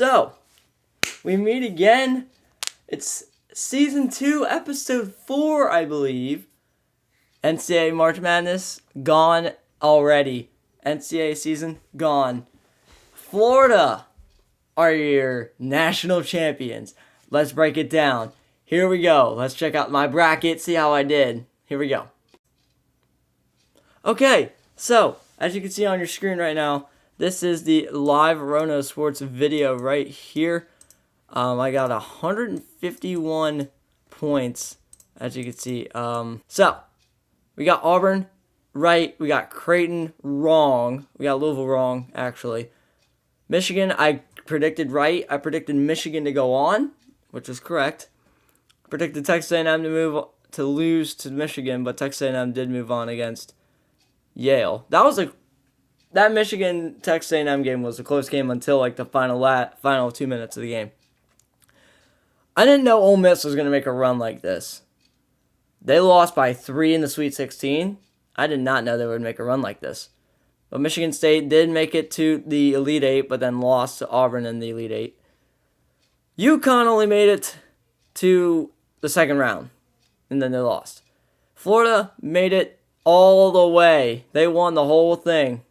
So, we meet again. It's Season 2, Episode 4, I believe. NCAA March Madness, gone already. NCAA season, gone. Florida are your national champions. Let's break it down. Here we go. Let's check out my bracket, see how I did. Here we go. Okay, so, as you can see on your screen right now, this is the live Rono Sports video right here. I got 151 points, as you can see. So, we got Auburn right. We got Creighton wrong. We got Louisville wrong, actually. Michigan, I predicted right. I predicted Michigan to go on, which was correct. I predicted Texas A&M to lose to Michigan, but Texas A&M did move on against Yale. That Michigan Texas A&M game was a close game until like the final 2 minutes of the game. I didn't know Ole Miss was going to make a run like this. They lost by 3 in the Sweet 16. I did not know they would make a run like this. But Michigan State did make it to the Elite Eight, but then lost to Auburn in the Elite Eight. UConn only made it to the second round, and then they lost. Florida made it all the way. They won the whole thing.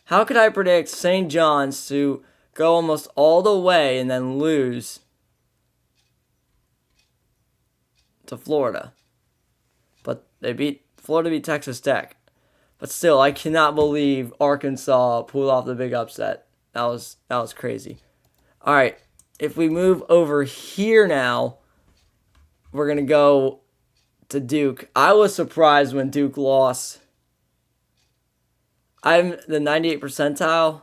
How could I predict St. John's to go almost all the way and then lose to Florida? But Florida beat Texas Tech. But still, I cannot believe Arkansas pulled off the big upset. That was crazy. All right, if we move over here now, we're going to go to Duke. I was surprised when Duke lost. I'm the 98th percentile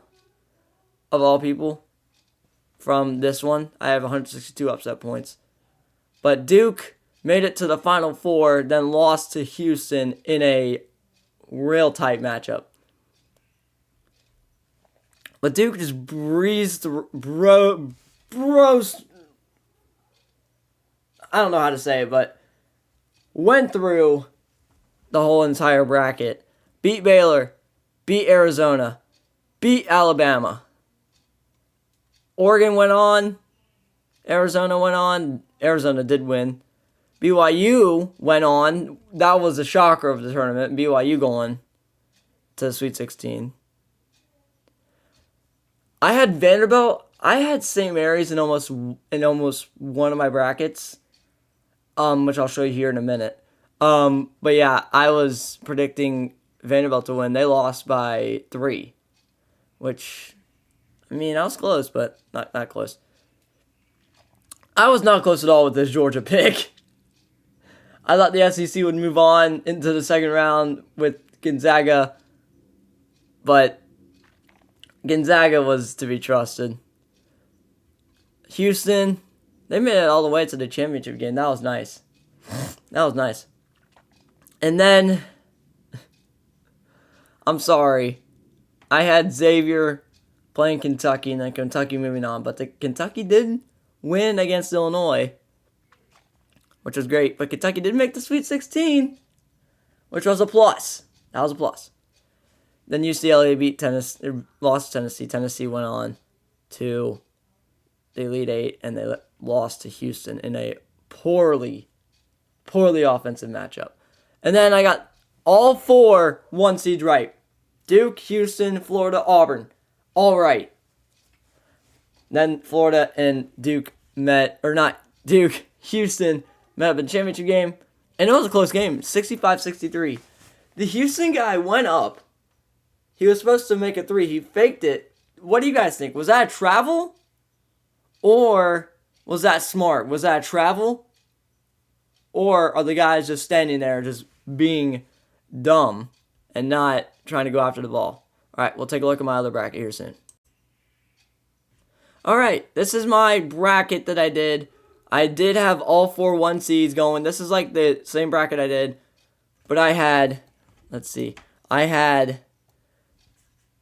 of all people from this one. I have 162 upset points. But Duke made it to the Final Four, then lost to Houston in a real tight matchup. But Duke just breezed, I don't know how to say it, but went through the whole entire bracket. Beat Baylor. Beat Arizona. Beat Alabama. Oregon went on. Arizona went on. Arizona did win. BYU went on. That was a shocker of the tournament. BYU going to the Sweet 16. I had Vanderbilt. I had St. Mary's in almost one of my brackets, which I'll show you here in a minute. But yeah, I was predicting Vanderbilt to win. They lost by 3, which, I mean, I was close, but not close. I was not close at all with this Georgia pick. I thought the SEC would move on into the second round with Gonzaga, but Gonzaga was to be trusted. Houston, they made it all the way to the championship game. That was nice. That was nice. And then, I'm sorry, I had Xavier playing Kentucky and then Kentucky moving on, but Kentucky did win against Illinois, which was great. But Kentucky did make the Sweet 16, which was a plus. That was a plus. Then UCLA lost to Tennessee. Tennessee went on to the Elite Eight, and they lost to Houston in a poorly offensive matchup. And then I got all 4 1 seeds right. Duke, Houston, Florida, Auburn. All right. Then Florida and Duke Houston met up in the championship game. And it was a close game, 65-63. The Houston guy went up. He was supposed to make a 3. He faked it. What do you guys think? Was that a travel? Or was that smart? Was that a travel? Or are the guys just standing there just being dumb and not trying to go after the ball? All right, we'll take a look at my other bracket here soon. All right, this is my bracket that I did. I did have all 4 1 seeds going. This is like the same bracket I did. But I had, let's see, I had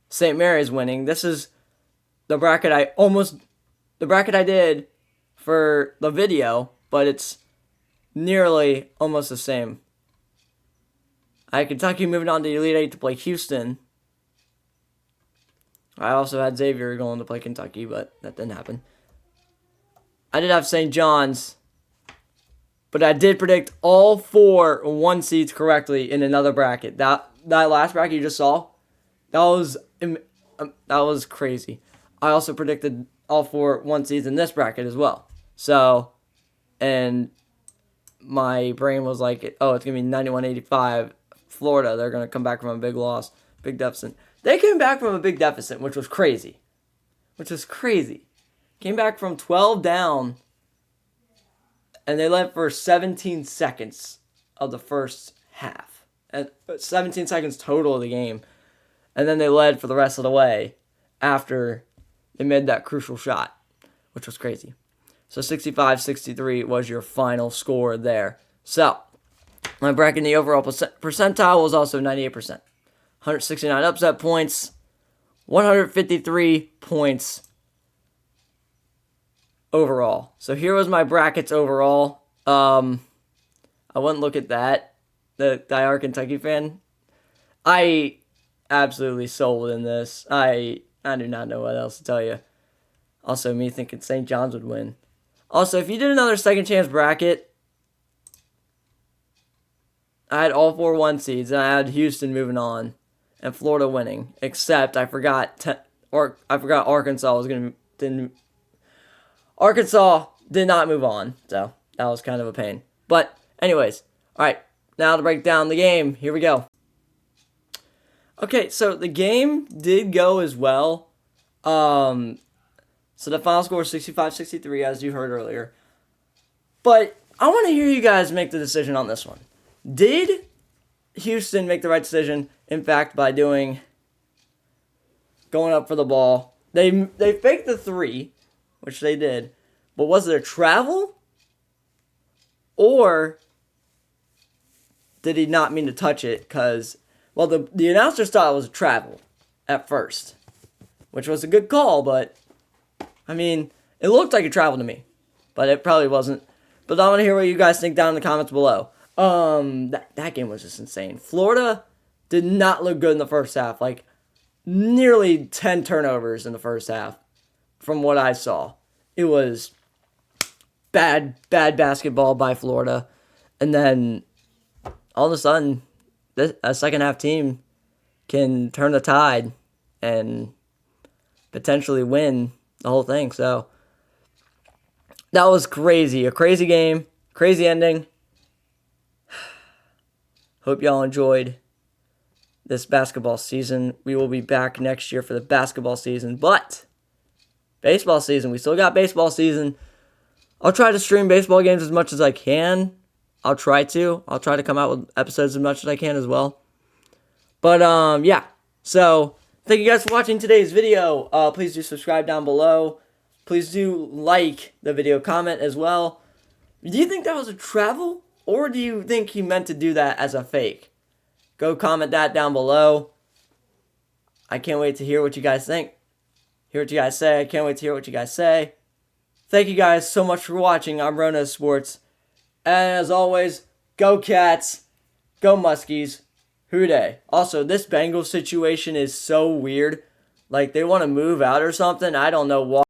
St. Mary's winning. This is the bracket I did for the video, but it's nearly almost the same. I had Kentucky moving on to the Elite Eight to play Houston. I also had Xavier going to play Kentucky, but that didn't happen. I did have St. John's, but I did predict all 4 1 seeds correctly in another bracket. That last bracket you just saw, that was crazy. I also predicted all 4 1 seeds in this bracket as well. So, and my brain was like, oh, it's going to be 91-85. Florida, they're going to come back from a big loss, big deficit. They came back from a big deficit, which was crazy. Came back from 12 down, and they led for 17 seconds of the first half. And 17 seconds total of the game. And then they led for the rest of the way after they made that crucial shot, which was crazy. So 65-63 was your final score there. So, my bracket in the overall percentile was also 98%. 169 upset points, 153 points overall. So here was my brackets overall. I wouldn't look at that. The diehard Kentucky fan. I absolutely sold in this. I do not know what else to tell you. Also, me thinking St. John's would win. Also, if you did another second chance bracket, I had all 4 1 seeds, and I had Houston moving on, and Florida winning. Except I forgot Arkansas was Arkansas did not move on, so that was kind of a pain. But anyways, all right, now to break down the game. Here we go. Okay, so the game did go as well. So the final score is 65-63, as you heard earlier. But I want to hear you guys make the decision on this one. Did Houston make the right decision, in fact, by going up for the ball? They faked the 3, which they did, but was it a travel? Or did he not mean to touch it? Because, well, the announcers thought it was a travel at first, which was a good call, but, I mean, it looked like a travel to me, but it probably wasn't. But I want to hear what you guys think down in the comments below. That game was just insane. Florida did not look good in the first half. Like, nearly 10 turnovers in the first half from what I saw. It was bad basketball by Florida. And then, all of a sudden, a second half team can turn the tide and potentially win the whole thing. So, that was crazy. A crazy game. Crazy ending. Hope y'all enjoyed this basketball season. We will be back next year for the basketball season. But baseball season, we still got baseball season. I'll try to stream baseball games as much as I can. I'll try to come out with episodes as much as I can as well. But, yeah. So, thank you guys for watching today's video. Please do subscribe down below. Please do like the video, comment as well. Do you think that was a travel? Or do you think he meant to do that as a fake? Go comment that down below. I can't wait to hear what you guys think. Hear what you guys say. I can't wait to hear what you guys say. Thank you guys so much for watching. I'm Rona Sports. And as always, go Cats. Go Muskies. Hooday. Also, this Bengals situation is so weird. Like, they want to move out or something. I don't know why.